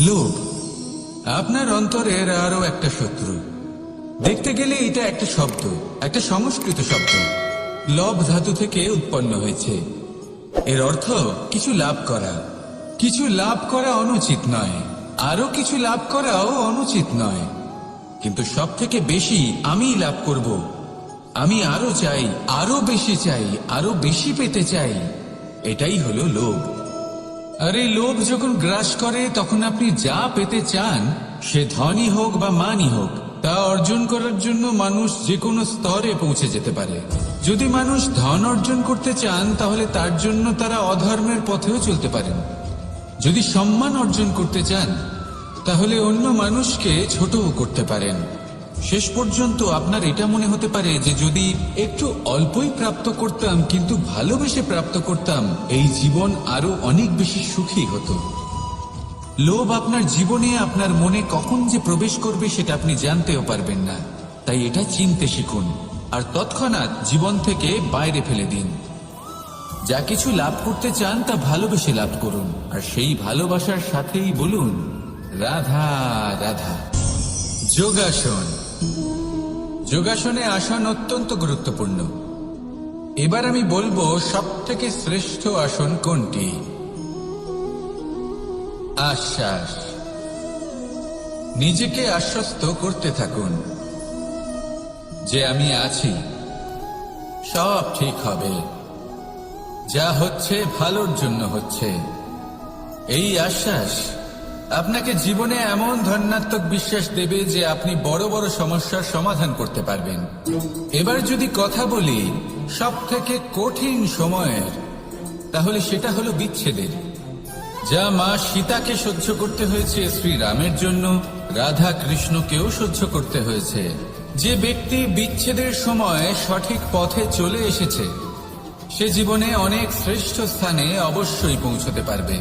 লোভ আপনার অন্তরের আরো একটা শত্রু। দেখতে গেলে এটা একটা শব্দ, একটা সংস্কৃত শব্দ। লব ধাতু থেকে উৎপন্ন হয়েছে। এর অর্থ কিছু লাভ করা। কিছু লাভ করা অনুচিত নয়, আরো কিছু লাভ করাও অনুচিত নয়, কিন্তু সব থেকে বেশি আমি লাভ করব। আমি আরো চাই, আরো বেশি চাই, আরো বেশি পেতে চাই। এটাই হলো লোভ। আর এই লোভ যখন গ্রাস করে তখন আপনি যা পেতে চান, সে ধনই হোক বা মানই হোক, তা অর্জন করার জন্য মানুষ যে কোনো স্তরে পৌঁছে যেতে পারে। যদি মানুষ ধন অর্জন করতে চান তাহলে তার জন্য তারা অধর্মের পথেও চলতে পারেন। যদি সম্মান অর্জন করতে চান তাহলে অন্য মানুষকে ছোটও করতে পারেন। শেষ পর্যন্ত আপনার এটা মনে হতে পারে যে যদি একটু অল্পই প্রাপ্ত করতাম, কিন্তু ভালোবেসে প্রাপ্ত করতাম, এই জীবন আরো অনেক বেশি সুখী হতো। লোভ আপনার জীবনে, আপনার মনে কখন যে প্রবেশ করবে সেটা আপনি জানতেও পারবেন না। তাই এটা চিনতে শিখুন আর তৎক্ষণাৎ জীবন থেকে বাইরে ফেলে দিন। যা কিছু লাভ করতে চান তা ভালোবেসে লাভ করুন, আর সেই ভালোবাসার সাথেই বলুন রাধা রাধা। যোগাসন। যোগাসনে আসন অত্যন্ত গুরুত্বপূর্ণ। এবার আমি বলবো সবথেকে শ্রেষ্ঠ আসন কোনটি। আশ্বাস। নিজেকে আশ্বস্ত করতে থাকুন যে আমি আছি, সব ঠিক হবে, যা হচ্ছে ভালোর জন্য হচ্ছে। এই আশ্বাস আপনাকে জীবনে এমন ধনাত্মক বিশ্বাস দেবে যে আপনি বড় বড় সমস্যার সমাধান করতে পারবেন। এবার যদি কথা বলি সব থেকে কঠিন সময়ের, তাহলে সেটা হলো বিচ্ছেদের। যা মা সীতাকে সহ্য করতে হয়েছে শ্রীরামের জন্য, রাধা কৃষ্ণকেও সহ্য করতে হয়েছে। যে ব্যক্তি বিচ্ছেদের সময় সঠিক পথে চলে এসেছে সে জীবনে অনেক শ্রেষ্ঠ স্থানে অবশ্যই পৌঁছতে পারবে।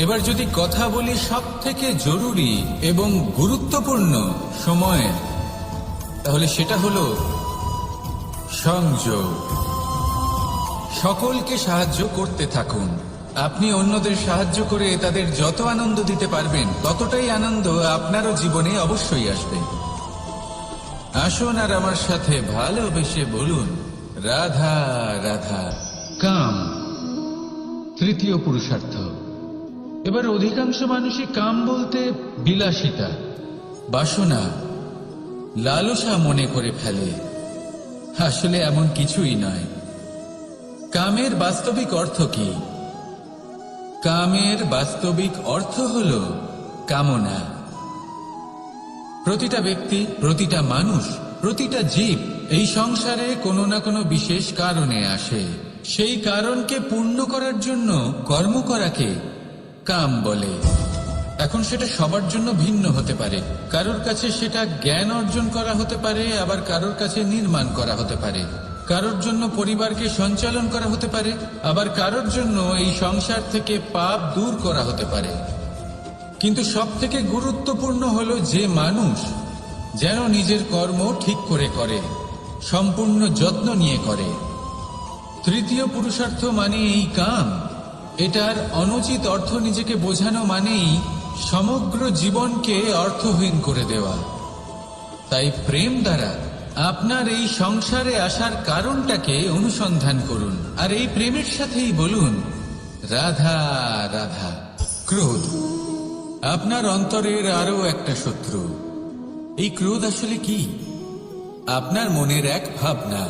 এবার যদি কথা বলি সব থেকে জরুরি এবং গুরুত্বপূর্ণ সময়ে, তাহলে সেটা হলো সংযোগ। সকলকে সাহায্য করতে থাকুন। আপনি অন্যদের সাহায্য করে তাদের যত আনন্দ দিতে পারবেন ততটাই আনন্দ আপনারও জীবনে অবশ্যই আসবে। আসুন আর আমার সাথে ভালোবেসে বলুন রাধা রাধা। কাম তৃতীয় পুরুষার্থ। এবার অধিকাংশ মানুষই কাম বলতে বিলাসিতা, বাসনা, লালসা মনে করে ফেলে। আসলে এমন কিছুই নয়। কামের বাস্তবিক অর্থ কি? কামের বাস্তবিক অর্থ হল কামনা। প্রতিটা ব্যক্তি, প্রতিটা মানুষ, প্রতিটা জীব এই সংসারে কোনো না কোনো বিশেষ কারণে আসে। সেই কারণকে পূর্ণ করার জন্য কর্ম করাকে কাম বলে। এখন সেটা সবার জন্য ভিন্ন হতে পারে। কারোর কাছে সেটা জ্ঞান অর্জন করা হতে পারে, আবার কারোর কাছে নির্মাণ করা হতে পারে। কারোর জন্য পরিবারকে সঞ্চালন করা হতে পারে, আবার কারোর জন্য এই সংসার থেকে পাপ দূর করা হতে পারে। কিন্তু সব থেকে গুরুত্বপূর্ণ হলো যে মানুষ যেন নিজের কর্ম ঠিক করে করে, সম্পূর্ণ যত্ন নিয়ে করে। তৃতীয় পুরুষার্থ মানে এই কাম। এটার অনুচিত অর্থ নিজেকে বোঝানো মানেই সমগ্র জীবনকে অর্থহীন করে দেওয়া। তাই প্রেম দ্বারা আপনার এই সংসারে আসার কারণটাকে অনুসন্ধান করুন, আর এই প্রেমের সাথেই বলুন রাধা রাধা। ক্রোধ আপনার অন্তরের আরো একটা শত্রু। এই ক্রোধ আসলে কি? আপনার মনের এক ভাবনা,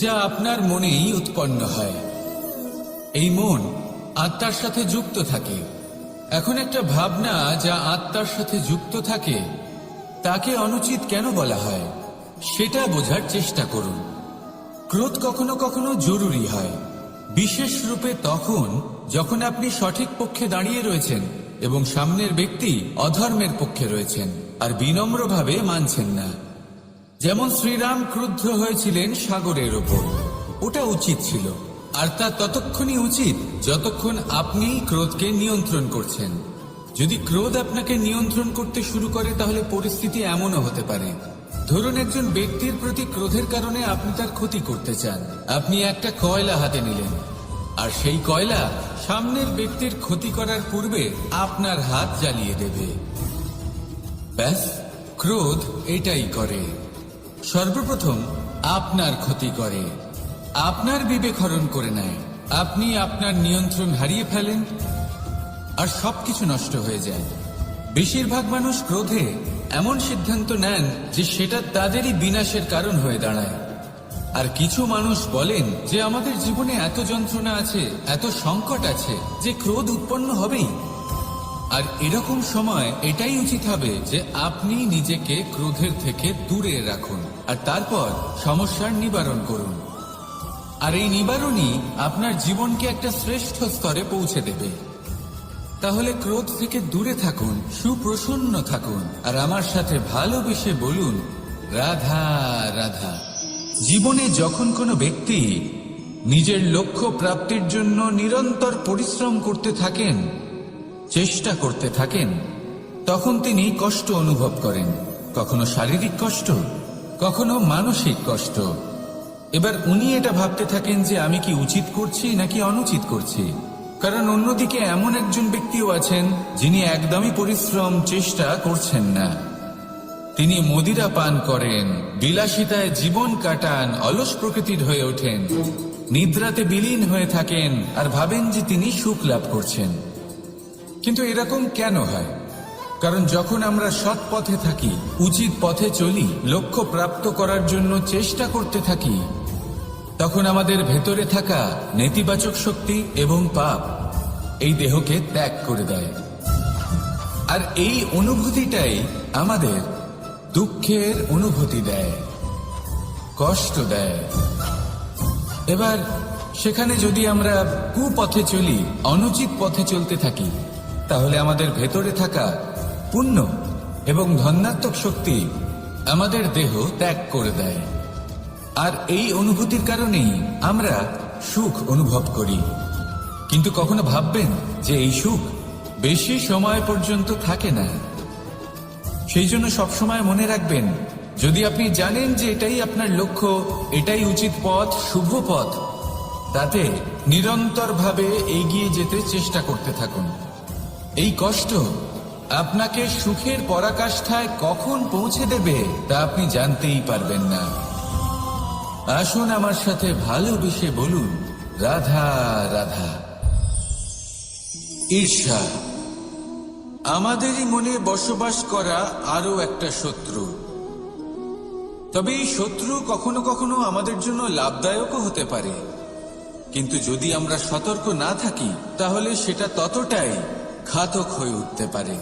যা আপনার মনেই উৎপন্ন হয়। এই মন আত্মার সাথে যুক্ত থাকে। এখন একটা ভাবনা যা আত্মার সাথে যুক্ত থাকে তাকে অনুচিত কেন বলা হয় সেটা বোঝার চেষ্টা করুন। ক্রোধ কখনো কখনো জরুরি হয়, বিশেষ রূপে তখন যখন আপনি সঠিক পক্ষে দাঁড়িয়ে রয়েছেন এবং সামনের ব্যক্তি অধর্মের পক্ষে রয়েছেন আর বিনম্রভাবে মানছেন না। যেমন শ্রীরাম ক্রুদ্ধ হয়েছিলেন সাগরের ওপর। ওটা উচিত ছিল, আর তা ততক্ষণই উচিত যতক্ষণ আপনি ক্রোধকে নিয়ন্ত্রণ করছেন। যদি ক্রোধ আপনাকে নিয়ন্ত্রণ করতে শুরু করে তাহলে পরিস্থিতি এমনও হতে পারে, ধরুন একজন ব্যক্তির প্রতি ক্রোধের কারণে আপনি তার ক্ষতি করতে চান। আপনি একটা কয়লা হাতে নিলেন, আর সেই কয়লা সামনের ব্যক্তির ক্ষতি করার পূর্বে আপনার হাত জ্বালিয়ে দেবে। ব্যাস, ক্রোধ এটাই করে। সর্বপ্রথম আপনার ক্ষতি করে, আপনার বিবেক হরণ করে নেয়, আপনি আপনার নিয়ন্ত্রণ হারিয়ে ফেলেন আর সবকিছু নষ্ট হয়ে যায়। বেশিরভাগ মানুষ ক্রোধে এমন সিদ্ধান্ত নেন যে সেটা তাদেরই বিনাশের কারণ হয়ে দাঁড়ায়। আর কিছু মানুষ বলেন যে আমাদের জীবনে এত যন্ত্রণা আছে, এত সংকট আছে যে ক্রোধ উৎপন্ন হবেই। আর এরকম সময় এটাই উচিত হবে যে আপনি নিজেকে ক্রোধের থেকে দূরে রাখুন আর তারপর সমস্যার নিবারণ করুন। আর এই নিবারণই আপনার জীবনকে একটা শ্রেষ্ঠ স্তরে পৌঁছে দেবে। তাহলে ক্রোধ থেকে দূরে থাকুন, সুপ্রসন্ন থাকুন আর আমার সাথে ভালোবেসে বলুন, রাধা রাধা। জীবনে যখন কোনো ব্যক্তি নিজের লক্ষ্য প্রাপ্তির জন্য নিরন্তর পরিশ্রম করতে থাকেন, চেষ্টা করতে থাকেন, তখন তিনি কষ্ট অনুভব করেন, কখনো শারীরিক কষ্ট, কখনো মানসিক কষ্ট। এবার উনি এটা ভাবতে থাকেন যে আমি কি উচিত করছি নাকি অনুচিত করছি। কারণ অন্যদিকে এমন একজন ব্যক্তিও আছেন যিনি একদমই পরিশ্রম চেষ্টা করছেন না। তিনি মদিরা পান করেন, বিলাসিতায় জীবন কাটান, অলস প্রকৃতির হয়ে ওঠেন, নিদ্রাতে বিলীন হয়ে থাকেন আর ভাবেন যে তিনি সুখ লাভ করছেন। কিন্তু এরকম কেন হয়? কারণ যখন আমরা সৎ পথে থাকি, উচিত পথে চলি, লক্ষ্য প্রাপ্ত করার জন্য চেষ্টা করতে থাকি, তখন আমাদের ভেতরে থাকা নেতিবাচক শক্তি এবং পাপ এই দেহকে ত্যাগ করে দেয়। আর এই অনুভূতিটাই আমাদের দুঃখের অনুভূতি দেয়, কষ্ট দেয়। এবার সেখানে যদি আমরা কুপথে চলি, অনুচিত পথে চলতে থাকি, তাহলে আমাদের ভেতরে থাকা পুণ্য এবং ধনাত্মক শক্তি আমাদের দেহ ত্যাগ করে দেয়। আর এই অনুভূতির কারণেই আমরা সুখ অনুভব করি। কিন্তু কখনো ভাববেন যে এই সুখ বেশি সময় পর্যন্ত থাকে না। সেই জন্য সবসময় মনে রাখবেন, যদি আপনি জানেন যে এটাই আপনার লক্ষ্য, এটাই উচিত পথ, শুভ পথ, তাতে নিরন্তরভাবে এগিয়ে যেতে চেষ্টা করতে থাকুন। এই কষ্ট আপনাকে সুখের পরাকাষ্ঠায় কখন পৌঁছে দেবে তা আপনি জানতেই পারবেন না। আসুন আমার সাথে ভালোবেসে বলুন, রাধা রাধা। ঈর্ষা আমাদেরই মনে বসবাস করা আরো একটা শত্রু। তবে এই শত্রু কখনো কখনো আমাদের জন্য লাভদায়কও হতে পারে। কিন্তু যদি আমরা সতর্ক না থাকি, তাহলে সেটা ততটাই ঘাতক হয়ে উঠতে পারে।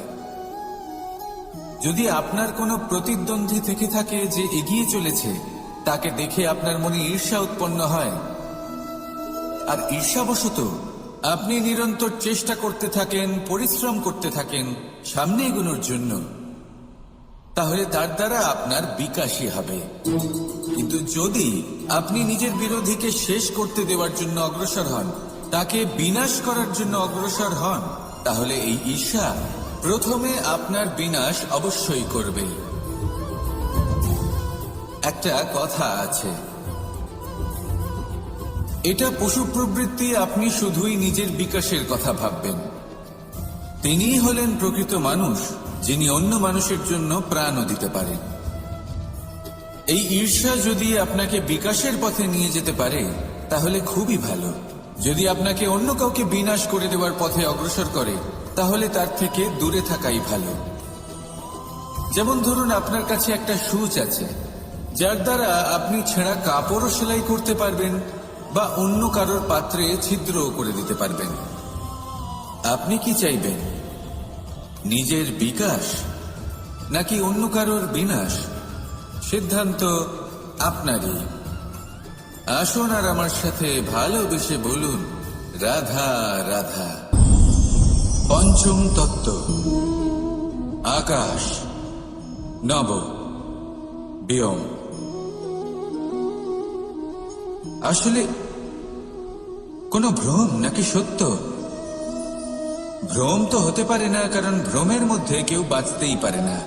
যদি আপনার কোনো প্রতিদ্বন্দ্বী থেকে থাকে যে এগিয়ে চলেছে, তাকে দেখে আপনার মনে ঈর্ষা উৎপন্ন হয়, আর ঈর্ষাবশত আপনি নিরন্তর চেষ্টা করতে থাকেন, পরিশ্রম করতে থাকেন সামনে এগোনোর জন্য, তাহলে তার দ্বারা আপনার বিকাশই হবে। কিন্তু যদি আপনি নিজের বিরোধীকে শেষ করতে দেওয়ার জন্য অগ্রসর হন, তাকে বিনাশ করার জন্য অগ্রসর হন, তাহলে এই ঈর্ষা প্রথমে আপনার বিনাশ অবশ্যই করবে। একটা কথা আছে, এটা পশু প্রবৃত্তি, আপনি শুধুই নিজের বিকাশের কথা ভাববেন। তিনিই হলেন প্রকৃত মানুষ, যিনি অন্য মানুষের জন্য প্রাণও দিতে পারেন। এই ঈর্ষা যদি আপনাকে বিকাশের পথে নিয়ে যেতে পারে, তাহলে খুবই ভালো। যদি আপনাকে অন্য কাউকে বিনাশ করে দেওয়ার পথে অগ্রসর করে, তাহলে তার থেকে দূরে থাকাই ভালো। যেমন ধরুন, আপনার কাছে একটা সুচ আছে, যার দ্বারা আপনি ছেঁড়া কাপড়ও সেলাই করতে পারবেন বা অন্য কারোর পাত্রে ছিদ্রও করে দিতে পারবেন। আপনি কি চাইবেন, নিজের বিকাশ নাকি অন্য কারোর বিনাশ? সিদ্ধান্ত আপনারই। আসুন আর আমার সাথে ভালোবেসে বলুন, রাধা রাধা। পঞ্চম তত্ত্ব, আকাশ, নব, ব্যোম। আসলে কোনো ভ্রম নাকি সত্য? ভ্রম তো হতে পারে না, কারণ ভ্রমের মধ্যে কেউ বাঁচতেই পারে না।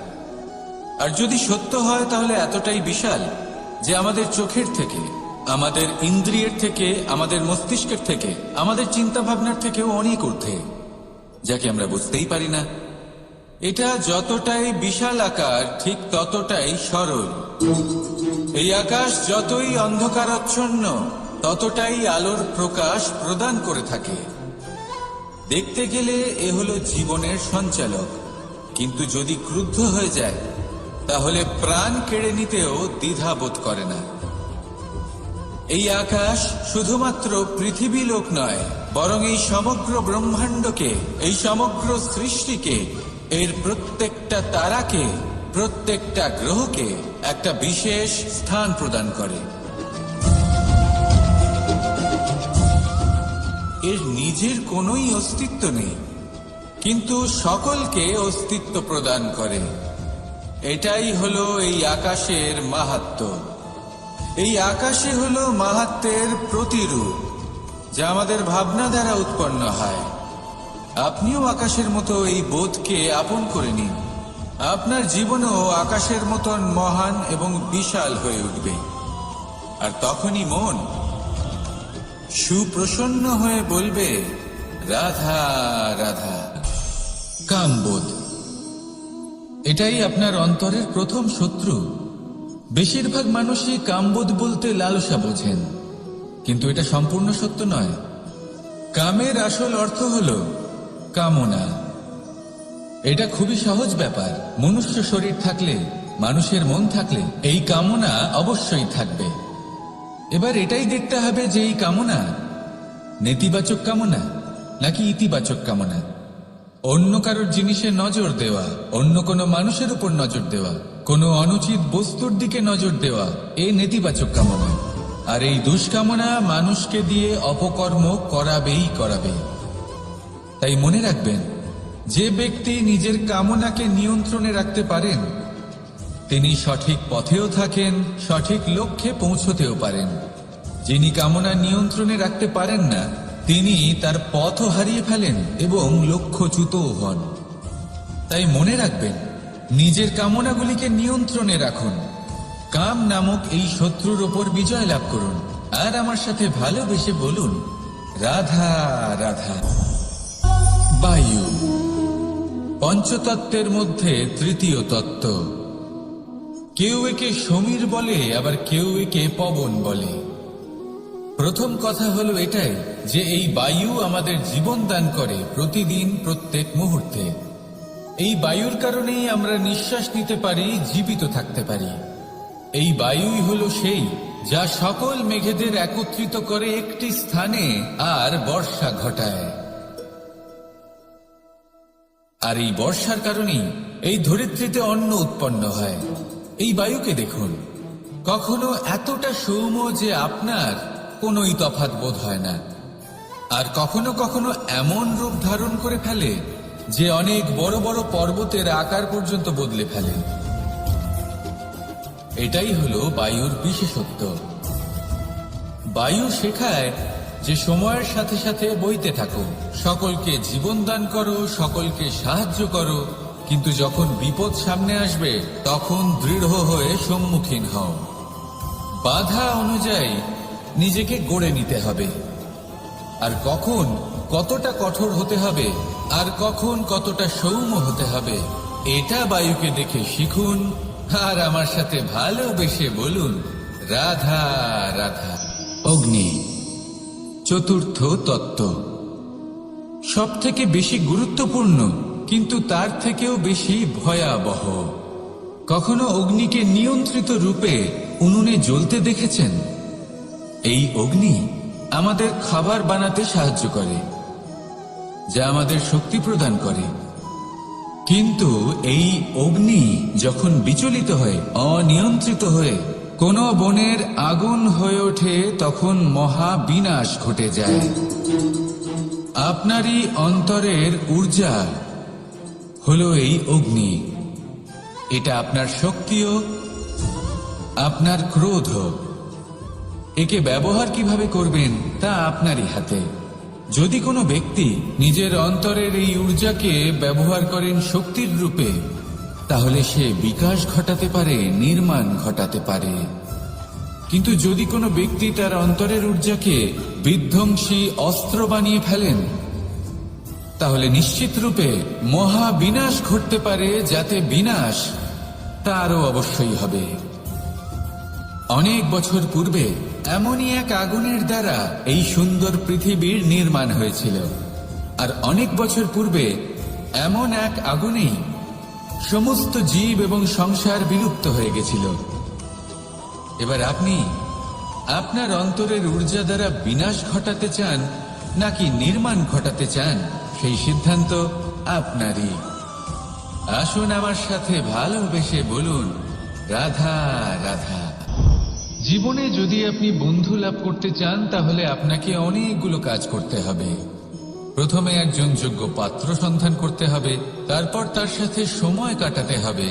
আর যদি সত্য হয়, তাহলে এতটাই বিশাল যে আমাদের চোখের থেকে আমাদের ইন্দ্রিয়ের থেকে, আমাদের মস্তিষ্কের থেকে, আমাদের চিন্তা ভাবনার থেকেও অনেক ঊর্ধ্বে, যাকে আমরা বুঝতেই পারি না। এটা যতটাই বিশাল আকার ঠিক ততটাই সরল। এই আকাশ যতই অন্ধকারাচ্ছন্ন ততটাই আলোর প্রকাশ প্রদান করে থাকে। দেখতে গেলে এ হলো জীবনের সঞ্চালক, কিন্তু যদি ক্রুদ্ধ হয়ে যায় তাহলে প্রাণ কেড়ে নিতেও দ্বিধা বোধ করে না। এই আকাশ শুধুমাত্র পৃথিবী লোক নয়, বরং এই সমগ্র ব্রহ্মাণ্ডকে, এই সমগ্র সৃষ্টিকে, এর প্রত্যেকটা তারাকে, প্রত্যেকটা গ্রহকে একটা বিশেষ স্থান প্রদান করে। এর নিজের কোনোই অস্তিত্ব নেই, কিন্তু সকলকে অস্তিত্ব প্রদান করে। এটাই হলো এই আকাশের মাহাত্ম্য। এই আকাশে হলো মাহাত্ম্যের প্রতিরূপ, যা আমাদের ভাবনা দ্বারা উৎপন্ন হয়। আপনিও আকাশের মতো এই বোধকে আপন করে নিন। আপনার জীবনও আকাশের মতন মহান এবং বিশাল হয়ে উঠবে। আর তখনই মন সুপ্রসন্ন হয়ে বলবে, রাধা রাধা। কামবোধ, এটাই আপনার অন্তরের প্রথম শত্রু। বেশিরভাগ মানুষই কামবোধ বলতে লালসা বোঝেন, কিন্তু এটা সম্পূর্ণ সত্য নয়। কামের আসল অর্থ হল কামনা। এটা খুবই সহজ ব্যাপার। মনুষ্য শরীর থাকলে, মানুষের মন থাকলে এই কামনা অবশ্যই থাকবে। এবার এটাই দেখতে হবে যে এই কামনা নেতিবাচক কামনা নাকি ইতিবাচক কামনা। অন্য কারোর জিনিসে নজর দেওয়া, অন্য কোনো মানুষের উপর নজর দেওয়া, কোনো অনুচিত বস্তুর দিকে নজর দেওয়া, এ নেতিবাচক কামনা। আর এই দুষ্কামনা মানুষকে দিয়ে অপকর্ম করাবেই করাবে। তাই মনে রাখবেন, যে ব্যক্তি নিজের কামনাকে নিয়ন্ত্রণে রাখতে পারেন তিনি সঠিক পথেও থাকেন, সঠিক লক্ষ্যে পৌঁছতেও পারেন। যিনি কামনা নিয়ন্ত্রণে রাখতে পারেন না তিনি তার পথও হারিয়ে ফেলেন এবং লক্ষ্যচ্যুতও হন। তাই মনে রাখবেন, নিজের কামনাগুলিকে নিয়ন্ত্রণে রাখুন। কাম নামক এই শত্রুর ওপর বিজয় লাভ করুন। আর আমার সাথে ভালোবেসে বলুন, রাধা রাধা। বায়ু পঞ্চতত্ত্বের মধ্যে তৃতীয় তত্ত্ব। কেউ একে সমীর বলে, আবার কেউ একে পবন বলে। প্রথম কথা হলো এটাই যে এই বায়ু আমাদের জীবন দান করে প্রতিদিন, প্রত্যেক মুহূর্তে। এই বায়ুর কারণেই আমরা নিঃশ্বাস নিতে পারি, জীবিত থাকতে পারি। এই বায়ুই হলো সেই যা সকল মেঘেদের একত্রিত করে একটি স্থানে আর বর্ষা ঘটায়। আর এই বর্ষার কারণেই এই ধরিত্রীতে অন্ন উৎপন্ন হয়। এই বায়ুকে দেখুন, কখনো এতটা সৌম্য যে আপনার কোনোই তফাৎ বোধ হয় না, আর কখনো কখনো এমন রূপ ধারণ করে ফেলে যে অনেক বড় বড় পর্বতের আকার পর্যন্ত বদলে ফেলে। এটাই হলো বায়ুর বিশেষত্ব। বায়ু শেখায় যে সময়ের সাথে সাথে বইতে থাকো, সকলকে জীবন দান করো, সকলকে সাহায্য করো, কিন্তু যখন বিপদ সামনে আসবে তখন দৃঢ় হয়ে সম্মুখীন হও। বাধা অনুযায়ী নিজেকে গড়ে নিতে হবে। আর কখন কতটা কঠোর হতে হবে আর কখন কতটা সৌম্য হতে হবে, এটা বায়ুকে দেখে শিখুন। আর আমার সাথে ভালোবেসে বলুন, রাধা রাধা। অগ্নি চতুর্থ তত্ত্ব, সব থেকে বেশি গুরুত্বপূর্ণ কিন্তু তার থেকেও বেশি ভয়াবহ। কখনো অগ্নিকে নিয়ন্ত্রিত রূপে উনুনে জ্বলতে দেখেছেন? এই অগ্নি আমাদের খাবার বানাতে সাহায্য করে, যা আমাদের শক্তি প্রদান করে। কিন্তু এই অগ্নি যখন বিচলিত হয়ে, অনিয়ন্ত্রিত হয়ে কোন বনের আগুন হয়ে ওঠে, তখন মহা বিনাশ ঘটে যায়। আপনারই অন্তরের ঊর্জা হলো এই অগ্নি। এটা আপনার শক্তিও, আপনার ক্রোধ। একে ব্যবহার কিভাবে করবেন তা আপনারই হাতে। যদি কোনো ব্যক্তি নিজের অন্তরের এই ঊর্জাকে ব্যবহার করেন শক্তির রূপে, তাহলে সে বিকাশ ঘটাতে পারে, নির্মাণ ঘটাতে পারে। কিন্তু যদি কোনো ব্যক্তি তার অন্তরের ঊর্জাকে বিধ্বংসী অস্ত্র বানিয়ে ফেলেন, তাহলে নিশ্চিত রূপে মহা বিনাশ ঘটতে পারে, যাতে বিনাশ তারও অবশ্যই হবে। অনেক বছর পূর্বে এমনই এক আগুনের দ্বারা এই সুন্দর পৃথিবীর নির্মাণ হয়েছিল, আর অনেক বছর পূর্বে এমন এক আগুনেই সমস্ত জীব এবং সংসার বিলুপ্ত হয়ে গেছিল। এবার আপনি আপনার অন্তরের ঊর্জা দ্বারা বিনাশ ঘটাতে চান নাকি নির্মাণ ঘটাতে চান, সেই সিদ্ধান্ত আপনারই। আসুন আমার সাথে ভালোবেসে বলুন, রাধা রাধা। জীবনে যদি আপনি বন্ধু লাভ করতে চান, তাহলে আপনাকে অনেকগুলো কাজ করতে হবে। প্রথমে একজন যোগ্য পাত্র সন্ধান করতে হবে, তারপর তার সাথে সময় কাটাতে হবে,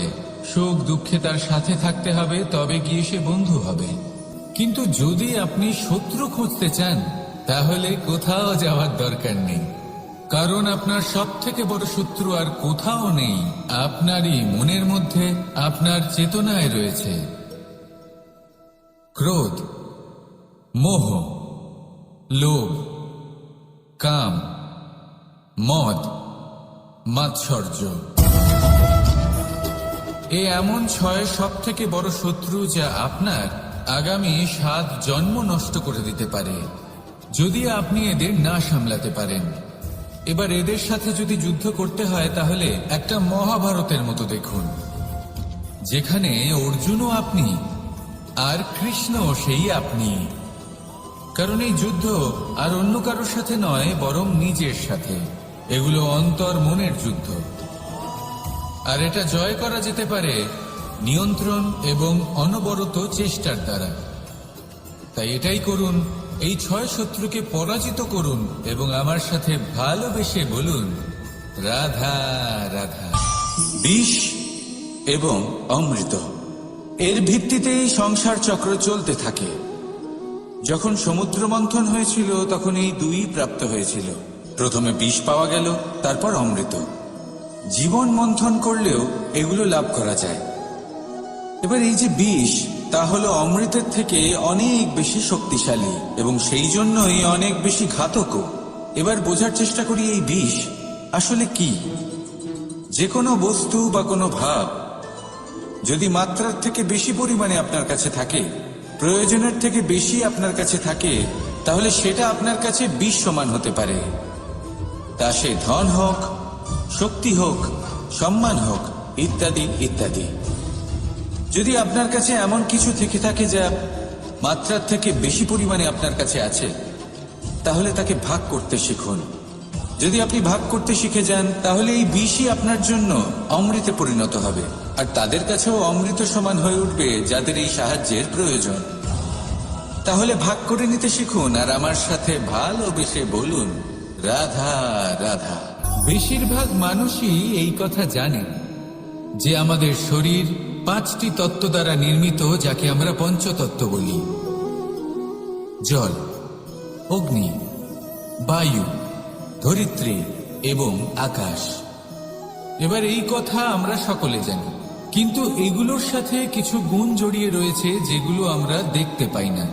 সুখ দুঃখে তার সাথে থাকতে হবে, তবে গিয়ে সে বন্ধু হবে। কিন্তু যদি আপনি শত্রু খুঁজতে চান, তাহলে কোথাও যাওয়ার দরকার নেই, কারণ আপনার সব থেকে বড় শত্রু আর কোথাও নেই, আপনারই মনের মধ্যে, আপনার চেতনায় রয়েছে। ক্রোধ, মোহ, লোভ, কাম, মদ, মাৎসর্য, এ এমন 6 সব থেকে বড় শত্রু, যা আপনার আগামী 7 জন্ম নষ্ট করে দিতে পারে, যদি আপনি এদের না সামলাতে পারেন। এবার এদের সাথে যদি যুদ্ধ করতে হয়, তাহলে একটা মহাভারতের মতো দেখুন, যেখানে অর্জুনও আপনি আর কৃষ্ণ সেই আপনি। কারণ এই যুদ্ধ আর অন্য কারোর সাথে নয়, বরং নিজের সাথে। এগুলো অন্তর মনের যুদ্ধ, আর এটা জয় করা যেতে পারে নিয়ন্ত্রণ এবং অনবরত চেষ্টার দ্বারা। তাই এটাই করুন, এই 6 শত্রুকে পরাজিত করুন এবং আমার সাথে ভালোবেসে বলুন, রাধা রাধা। বিষ এবং অমৃত, এর ভিত্তিতেই সংসার চক্র চলতে থাকে। যখন সমুদ্র মন্থন হয়েছিল, তখন এই 2 প্রাপ্ত হয়েছিল। প্রথমে বিষ পাওয়া গেল, তারপর অমৃত। জীবন মন্থন করলেও এগুলো লাভ করা যায়। এবার এই যে বিষ, তা হলো অমৃতের থেকে অনেক বেশি শক্তিশালী এবং সেই জন্যই অনেক বেশি ঘাতকও। এবার বোঝার চেষ্টা করি এই বিষ আসলে কি। যে কোনো বস্তু বা কোনো ভাব যদি মাত্রার থেকে বেশি পরিমাণে আপনার কাছে থাকে, প্রয়োজনের থেকে বেশি আপনার কাছে থাকে, তাহলে সেটা আপনার কাছে বিষ সমান হতে পারে। তা সে ধন হোক, শক্তি হোক, সম্মান হোক, ইত্যাদি ইত্যাদি। যদি আপনার কাছে এমন কিছু থেকে থাকে যা মাত্রার থেকে বেশি পরিমাণে আপনার কাছে আছে, তাহলে তাকে ভাগ করতে শিখুন। যদি আপনি ভাগ করতে শিখে যান, তাহলে এই বিষই আপনার জন্য অমৃতে পরিণত হবে, আর তাদের কাছেও অমৃত সমান হয়ে উঠবে যাদের এই সাহায্যের প্রয়োজন। তাহলে ভাগ করে নিতে শিখুন, আর আমার সাথে ভালোবেসে বলুন, রাধা রাধা। বেশিরভাগ মানুষই এই কথা জানেন যে আমাদের শরীর 5টি তত্ত্ব দ্বারা নির্মিত, যাকে আমরা পঞ্চতত্ত্ব বলি: জল, অগ্নি, বায়ু, ধরিত্রী এবং আকাশ। এবার এই কথা আমরা সকলে জানি, কিন্তু এগুলোর সাথে কিছু গুণ জড়িয়ে রয়েছে যেগুলো আমরা দেখতে পাই না।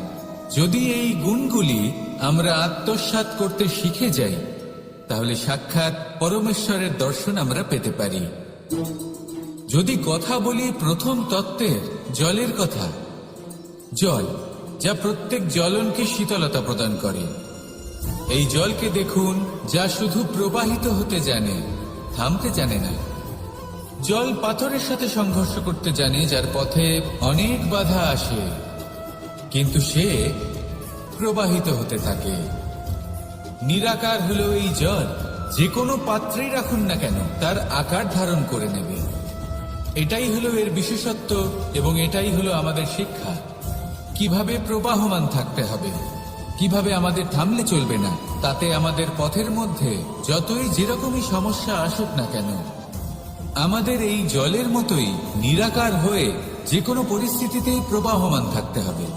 যদি এই গুণগুলি আমরা আত্মসাৎ করতে শিখে যাই, তাহলে সাক্ষাৎ পরমেশ্বরের দর্শন আমরা পেতে পারি। যদি কথা বলি প্রথম তত্ত্বের, জলের কথা, জল যা প্রত্যেক জ্বলনকে শীতলতা প্রদান করে। এই জলকে দেখুন, যা শুধু প্রবাহিত হতে জানে, থামতে জানে না। জল পাথরের সাথে সংঘর্ষ করতে জানে, যার পথে অনেক বাধা আসে, কিন্তু সে প্রবাহিত হতে থাকে। নিরাকার হলো এই জল, যে কোনো পাত্রেই রাখুন না কেন, তার আকার ধারণ করে নেবে। এটাই হলো এর বিশেষত্ব, এবং এটাই হলো আমাদের শিক্ষা। কিভাবে প্রবাহমান থাকতে হবে, কিভাবে আমাদের থামলে চলবে না, তাতে আমাদের পথের মধ্যে যতই যেরকমই সমস্যা আসুক না কেন, আমাদের এই জলের মতোই নিরাকার হয়ে যে কোনো পরিস্থিতিতেই প্রবাহমান থাকতে হবে।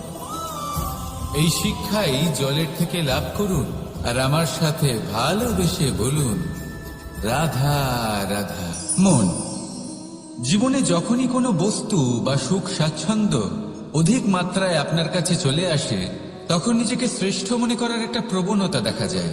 এই শিক্ষাই জলের থেকে লাভ করুন, আর আমার সাথে ভালোবেসে বলুন, রাধা রাধা। মন, জীবনে যখনই কোনো বস্তু বা সুখ স্বাচ্ছন্দ্য অধিক মাত্রায় আপনার কাছে চলে আসে, তখন নিজেকে শ্রেষ্ঠ মনে করার একটা প্রবণতা দেখা যায়।